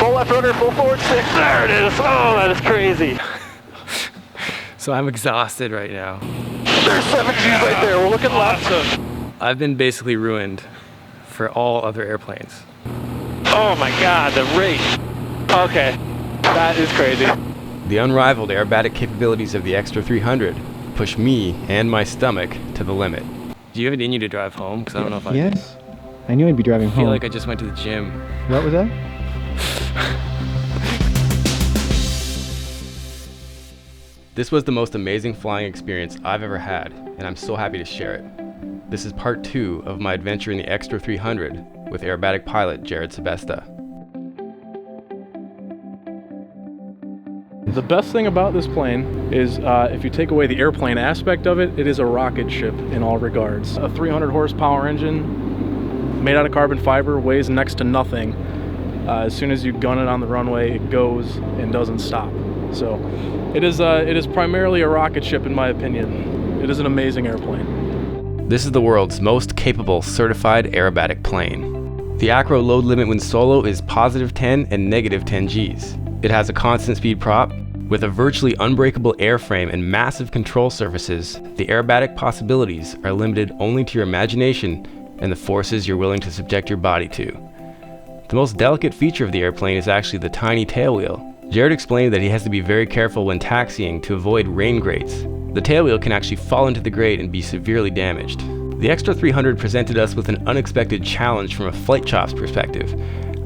Full left rudder, full forward stick. There it is. Oh, that is crazy. So I'm exhausted right now. There's 7 Gs right there. We're looking left. I've been basically ruined for all other airplanes. Oh my God, the rate. Okay, that is crazy. The unrivaled aerobatic capabilities of the Extra 300 push me and my stomach to the limit. Do you have it in you to drive home? Because I don't know if I Yes. I knew I'd be driving I feel home. like I just went to the gym. What was that? This was the most amazing flying experience I've ever had, and I'm so happy to share it. This is part 2 of my adventure in the Extra 300 with aerobatic pilot Jared Sebesta. The best thing about this plane is if you take away the airplane aspect of it, it is a rocket ship in all regards. A 300 horsepower engine made out of carbon fiber, weighs next to nothing. As soon as you gun it on the runway, it goes and doesn't stop. So it is primarily a rocket ship in my opinion. It is an amazing airplane. This is the world's most capable certified aerobatic plane. The acro load limit when solo is positive 10 and negative 10 Gs. It has a constant speed prop. With a virtually unbreakable airframe and massive control surfaces, the aerobatic possibilities are limited only to your imagination and the forces you're willing to subject your body to. The most delicate feature of the airplane is actually the tiny tailwheel. Jared explained that he has to be very careful when taxiing to avoid rain grates. The tailwheel can actually fall into the grate and be severely damaged. The Extra 300 presented us with an unexpected challenge from a flight chops perspective.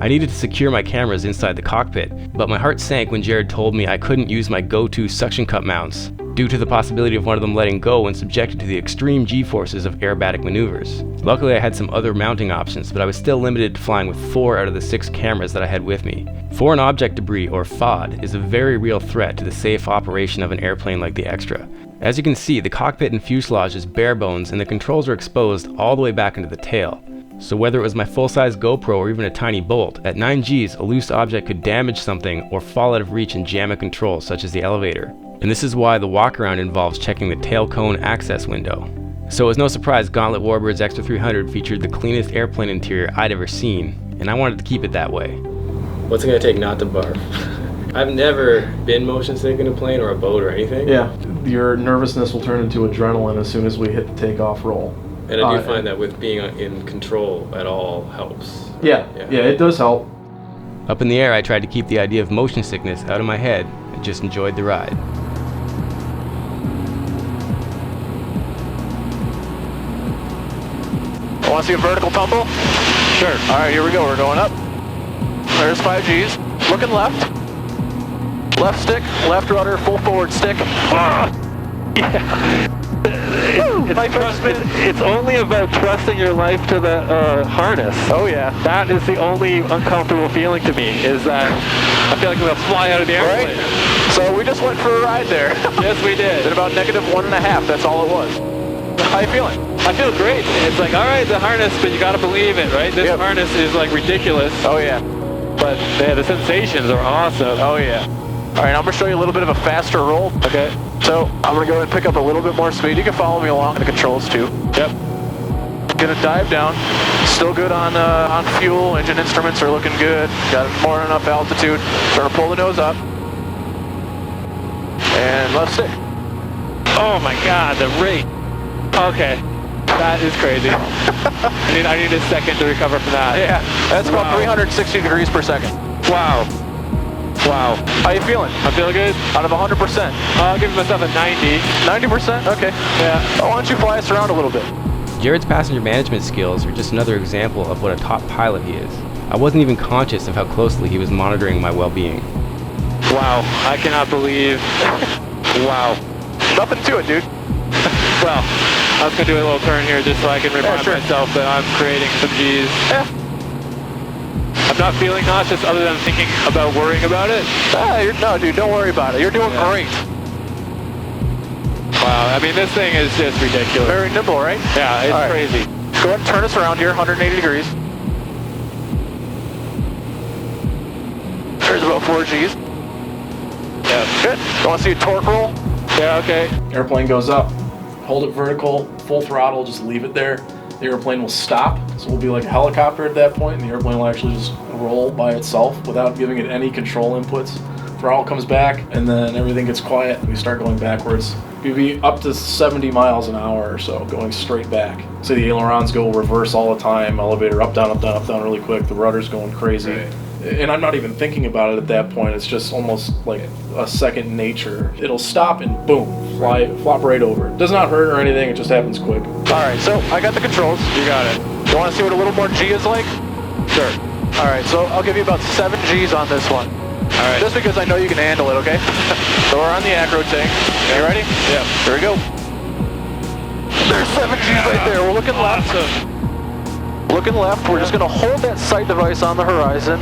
I needed to secure my cameras inside the cockpit, but my heart sank when Jared told me I couldn't use my go-to suction cup mounts, due to the possibility of one of them letting go when subjected to the extreme G-forces of aerobatic maneuvers. Luckily I had some other mounting options, but I was still limited to flying with 4 out of the 6 cameras that I had with me. Foreign object debris, or FOD, is a very real threat to the safe operation of an airplane like the Extra. As you can see, the cockpit and fuselage is bare bones and the controls are exposed all the way back into the tail. So whether it was my full-size GoPro or even a tiny bolt, at 9 Gs a loose object could damage something or fall out of reach and jam a control such as the elevator. And this is why the walkaround involves checking the tail cone access window. So it was no surprise Gauntlet Warbirds Extra 300 featured the cleanest airplane interior I'd ever seen, and I wanted to keep it that way. What's it gonna take not to barf? I've never been motion sick in a plane or a boat or anything. Yeah, your nervousness will turn into adrenaline as soon as we hit the takeoff roll. And I do find that with being in control at all helps. Yeah, it does help. Up in the air, I tried to keep the idea of motion sickness out of my head and just enjoyed the ride. I want to see a vertical tumble? Sure. All right, here we go. We're going up. There's 5 Gs. Looking left. Left stick, left rudder, full forward stick. Yeah. It's only about trusting your life to the harness. Oh yeah. That is the only uncomfortable feeling to me, is that I feel like I'm going to fly out of the airplane. Right? So we just went for a ride there. Yes, we did. At about -1.5, that's all it was. How you feeling? I feel great. It's like, all right, the harness, but you got to believe it, right? This harness is like ridiculous. Oh yeah. But yeah, the sensations are awesome. Oh yeah. All right, I'm going to show you a little bit of a faster roll. Okay. So I'm going to go ahead and pick up a little bit more speed. You can follow me along the controls too. Yep. Gonna dive down. Still good on fuel. Engine instruments are looking good. Got more than enough altitude. Starting to pull the nose up. And left stick. Oh my God, the rate. Okay. That is crazy. I need a second to recover from that. Yeah, that's about 360 degrees per second. Wow. Wow. How you feeling? I'm feeling good. Out of 100%. I'll give myself a 90. 90%? Okay. Yeah. Why don't you fly us around a little bit? Jared's passenger management skills are just another example of what a top pilot he is. I wasn't even conscious of how closely he was monitoring my well-being. Wow. I cannot believe. Wow. Nothing to it, dude. Well, I was going to do a little turn here just so I can remind myself that I'm creating some G's. Yeah. I'm not feeling nauseous other than thinking about worrying about it. No, dude, don't worry about it. You're doing great. Wow, I mean, this thing is just ridiculous. Very nimble, right? Yeah, it's crazy. Go ahead and turn us around here, 180 degrees. There's about 4 Gs. Yeah. Good. You want to see a torque roll? Yeah, okay. Airplane goes up, hold it vertical, full throttle, just leave it there. the airplane will stop. So we'll be like a helicopter at that point, and the airplane will actually just roll by itself without giving it any control inputs. Throttle comes back, and then everything gets quiet, and we start going backwards. We'd be up to 70 miles an hour or so, going straight back. So the ailerons go reverse all the time, elevator up, down, up, down, up, down really quick, the rudder's going crazy. Right. And I'm not even thinking about it at that point, it's just almost like a second nature. It'll stop and boom, flop right over. It does not hurt or anything, it just happens quick. Alright, so I got the controls. You got it. You want to see what a little more G is like? Sure. Alright, so I'll give you about 7 Gs on this one. Alright. Just because I know you can handle it, okay? So we're on the acro tank. You ready? Yeah. Here we go. There's 7 Gs right there. We're looking left. Looking left. We're just going to hold that sight device on the horizon.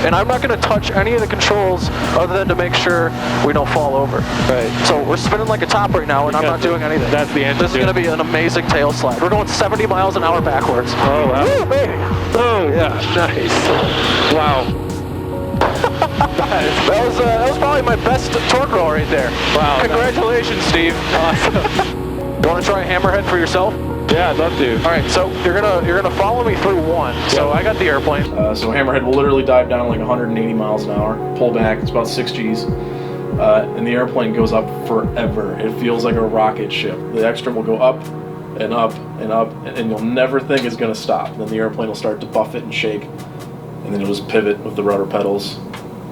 And I'm not going to touch any of the controls other than to make sure we don't fall over. Right. So we're spinning like a top right now, and I'm not doing anything. That's the engine. This is going to be an amazing tail slide. We're going 70 miles an hour backwards. Oh, wow. Woo, baby. Oh, yeah. Nice. Wow. That was probably my best torque roll right there. Wow. Congratulations, Steve. Awesome. You want to try hammerhead for yourself? Yeah, I'd love to. All right, so you're gonna follow me through one. So I got the airplane. So hammerhead will literally dive down like 180 miles an hour, pull back, it's about 6 Gs. And the airplane goes up forever. It feels like a rocket ship. The extra will go up and up and up, and you'll never think it's gonna stop. Then the airplane will start to buffet and shake, and then you'll just pivot with the rudder pedals,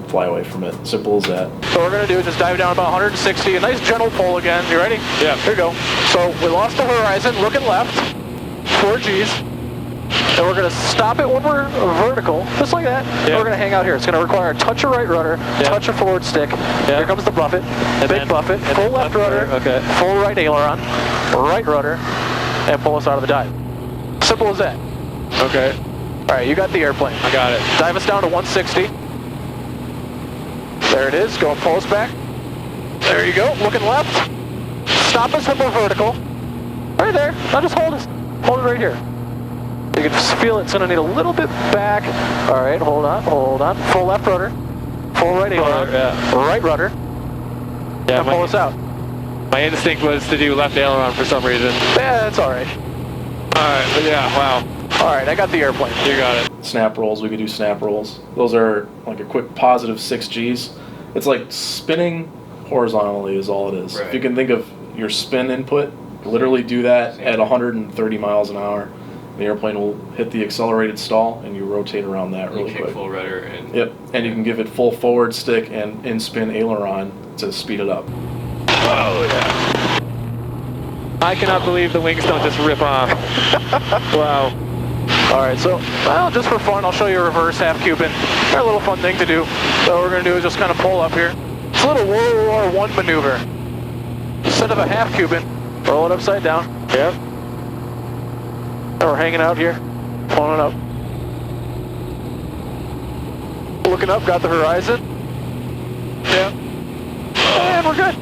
fly away from it. Simple as that. So we're gonna do is just dive down about 160, a nice gentle pull again. You ready? Yeah. Here we go. So we lost the horizon, looking left, 4 Gs. And we're gonna stop it when we're vertical, just like that. Yeah. We're gonna hang out here. It's gonna require a touch of right rudder, touch of forward stick. Here comes the buffet, big buffet, full left rudder, full right aileron, right rudder, and pull us out of the dive. Simple as that. Okay. All right, you got the airplane. I got it. Dive us down to 160. There it is. Go and pull us back. There you go. Looking left. Stop us when we're vertical. Right there. Now just hold us. Hold it right here. You can just feel it's going to need a little bit back. All right. Hold on. Hold on. Full left rudder. Full right aileron. Right rudder. Yeah. And pull us out. My instinct was to do left aileron for some reason. Yeah, that's all right. All right. But yeah. Wow. All right. I got the airplane. You got it. Snap rolls, we could do snap rolls. Those are like a quick positive 6 Gs. It's like spinning horizontally is all it is. Right. If you can think of your spin input, literally do that at 130 miles an hour. The airplane will hit the accelerated stall and you rotate around that really quick. Full rudder and Yep, and you can give it full forward stick and in-spin aileron to speed it up. oh yeah. I cannot believe the wings don't just rip off. Wow. All right, so, well, just for fun, I'll show you a reverse half cupid. A little fun thing to do. So what we're going to do is just kind of pull up here. It's a little World War I maneuver. Instead of a half cupid, roll it upside down. Yep. And we're hanging out here, pulling it up. Looking up, got the horizon. Yep. And we're good.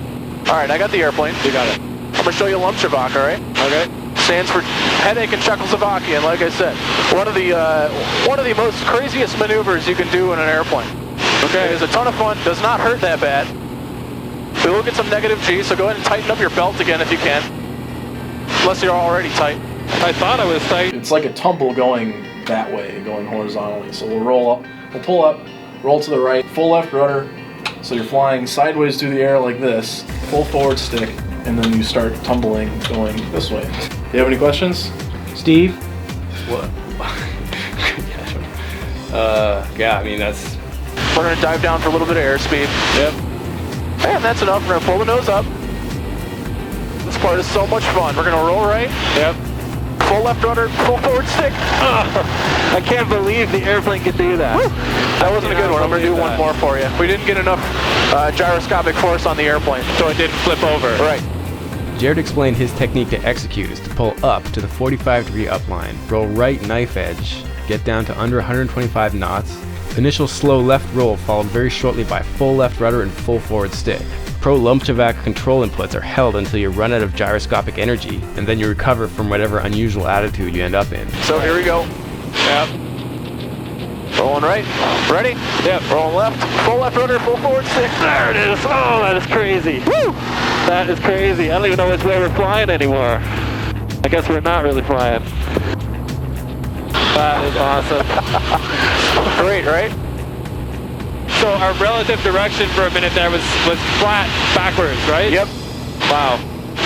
All right, I got the airplane. You got it. I'm going to show you Lumchevak, all right? Okay. Stands for headache in Czechoslovakia, and like I said, one of the most craziest maneuvers you can do in an airplane. Okay, it's a ton of fun, does not hurt that bad. We will get some negative G, so go ahead and tighten up your belt again if you can. Unless you're already tight. I thought I was tight. It's like a tumble going that way, going horizontally. So we'll roll up, we'll pull up, roll to the right, full left rudder. So you're flying sideways through the air like this, full forward stick, and then you start tumbling going this way. Do you have any questions? Steve? What? Yeah, I mean, that's... We're going to dive down for a little bit of airspeed. Yep. And that's enough. We're going to pull the nose up. This part is so much fun. We're going to roll right. Yep. Full left rudder, full forward stick. I can't believe the airplane could do that. Woo! That wasn't a good one. I'm going to do one more for you. We didn't get enough gyroscopic force on the airplane. So it didn't flip over. Right. Jared explained his technique to execute is to pull up to the 45-degree upline, roll right knife edge, get down to under 125 knots, initial slow left roll followed very shortly by full left rudder and full forward stick. Pro Lumchevak control inputs are held until you run out of gyroscopic energy, and then you recover from whatever unusual attitude you end up in. So here we go. Yep. Rolling right. Ready? Yep. Rolling left. Full left rudder, full forward stick. There it is. Oh, that is crazy. Woo! That is crazy. I don't even know which way we're flying anymore. I guess we're not really flying. That is awesome. Great, right? So our relative direction for a minute there was flat backwards, right? Yep. Wow.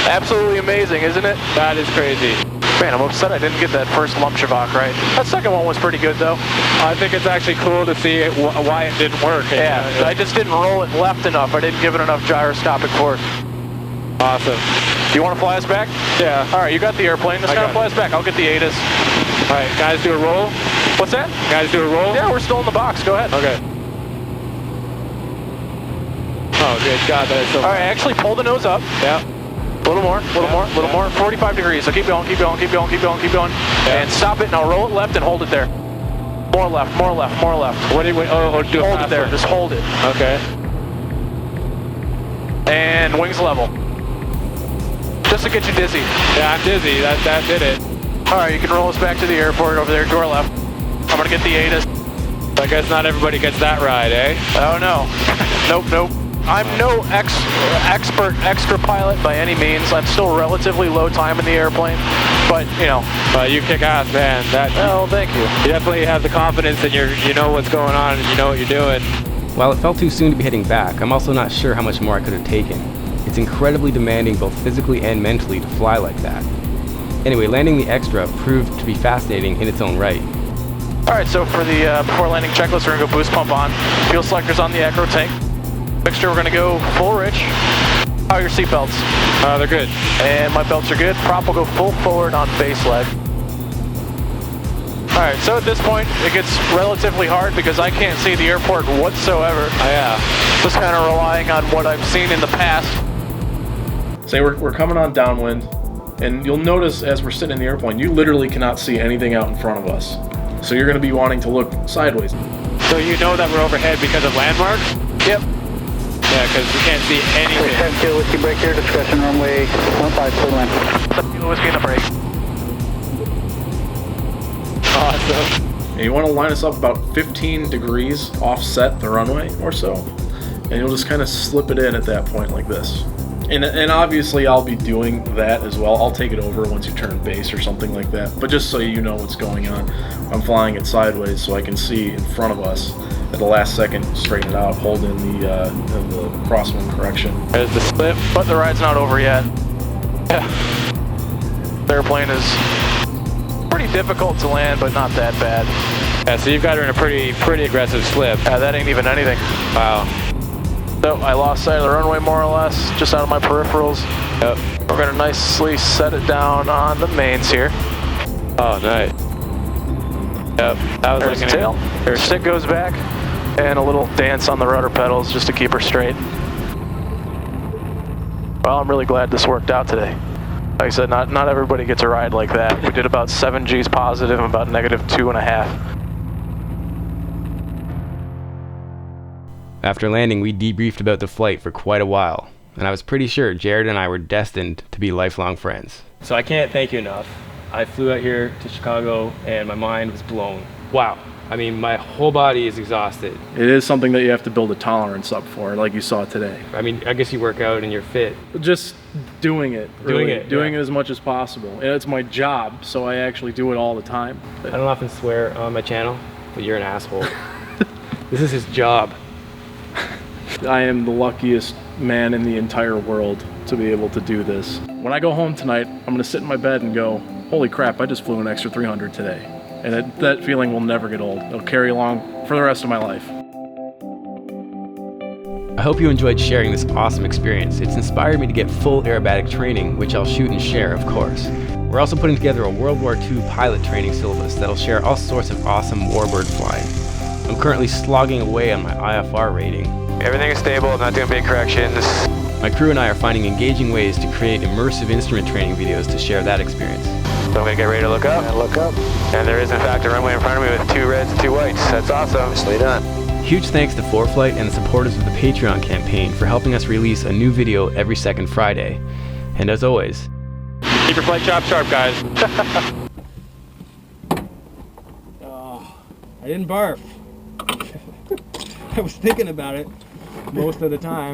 Absolutely amazing, isn't it? That is crazy. Man, I'm upset I didn't get that first Lumshavak right. That second one was pretty good, though. I think it's actually cool to see why it didn't work. Yeah, I just didn't roll it left enough. I didn't give it enough gyroscopic force. Awesome. Do you want to fly us back? Yeah. All right, you got the airplane. Let's kind of fly us back. I'll get the ATIS. All right, guys, do a roll. What's that? Guys, do a roll. Yeah, we're still in the box. Go ahead. Okay. Oh, good God, that is so. All right, actually pull the nose up. Yeah. A little more, a little more. 45 degrees. So keep going, keep going, keep going, keep going, keep going. Yeah. And stop it. Now roll it left and hold it there. More left, more left, more left. What do you? Oh, do hold it there. Just hold it. Okay. And wings level. Just to get you dizzy. Yeah, I'm dizzy. That did it. All right, you can roll us back to the airport over there, door left. I'm gonna get the ATIS. I guess not everybody gets that ride, eh? Oh no. Nope, nope. I'm no expert extra pilot by any means. I'm still relatively low time in the airplane, but you know. You kick ass, man. Oh, thank you. You definitely have the confidence that you know what's going on and you know what you're doing. While it felt too soon to be heading back, I'm also not sure how much more I could have taken. It's incredibly demanding both physically and mentally to fly like that. Anyway, landing the extra proved to be fascinating in its own right. All right, so for the before landing checklist, we're gonna go boost pump on. Fuel selector's on the acro tank. Mixture, we're gonna go full rich. How are your seat belts? They're good. And my belts are good. Prop will go full forward on base leg. All right, so at this point, it gets relatively hard because I can't see the airport whatsoever. Yeah. Just kind of relying on what I've seen in the past. Say we're coming on downwind, and you'll notice as we're sitting in the airplane, you literally cannot see anything out in front of us. So you're gonna be wanting to look sideways. So you know that we're overhead because of landmarks? Yep. Yeah, because we can't see anything. 10 whiskey break here, discretion runway 15 clear land. Whiskey in the break. Awesome. And you want to line us up about 15 degrees offset the runway or so. And you'll just kind of slip it in at that point like this. And obviously I'll be doing that as well. I'll take it over once you turn base or something like that. But just so you know what's going on, I'm flying it sideways so I can see in front of us at the last second, straighten it out, hold in the crosswind correction. There's the slip, but the ride's not over yet. Yeah. The airplane is pretty difficult to land, but not that bad. Yeah, so you've got her in a pretty aggressive slip. Yeah, that ain't even anything. Wow. So I lost sight of the runway more or less, just out of my peripherals. Yep. We're gonna nicely set it down on the mains here. Oh, nice. Yep. That was There's like the tail. Her stick goes back, and a little dance on the rudder pedals just to keep her straight. Well, I'm really glad this worked out today. Like I said, not everybody gets a ride like that. We did about 7 G's positive and about -2.5. After landing, we debriefed about the flight for quite a while, and I was pretty sure Jared and I were destined to be lifelong friends. So I can't thank you enough. I flew out here to Chicago and my mind was blown. Wow. I mean, my whole body is exhausted. It is something that you have to build a tolerance up for, like you saw today. I mean, I guess you work out and you're fit. Just doing it. Doing really. it, Doing yeah. it as much as possible. And it's my job, so I actually do it all the time. I don't often swear on my channel, but you're an asshole. This is his job. I am the luckiest man in the entire world to be able to do this. When I go home tonight, I'm gonna sit in my bed and go, holy crap, I just flew an extra 300 today. And that feeling will never get old. It'll carry along for the rest of my life. I hope you enjoyed sharing this awesome experience. It's inspired me to get full aerobatic training, which I'll shoot and share, of course. We're also putting together a World War II pilot training syllabus that'll share all sorts of awesome warbird flying. I'm currently slogging away on my IFR rating. Everything is stable. I'm not doing big corrections. My crew and I are finding engaging ways to create immersive instrument training videos to share that experience. So I'm gonna get ready to look up. Look up. And there is in fact a runway in front of me with 2 reds and 2 whites. That's awesome. Nicely done. Huge thanks to ForeFlight and the supporters of the Patreon campaign for helping us release a new video every second Friday. And as always, Keep your flight chop sharp, guys. I didn't barf. I was thinking about it most of the time.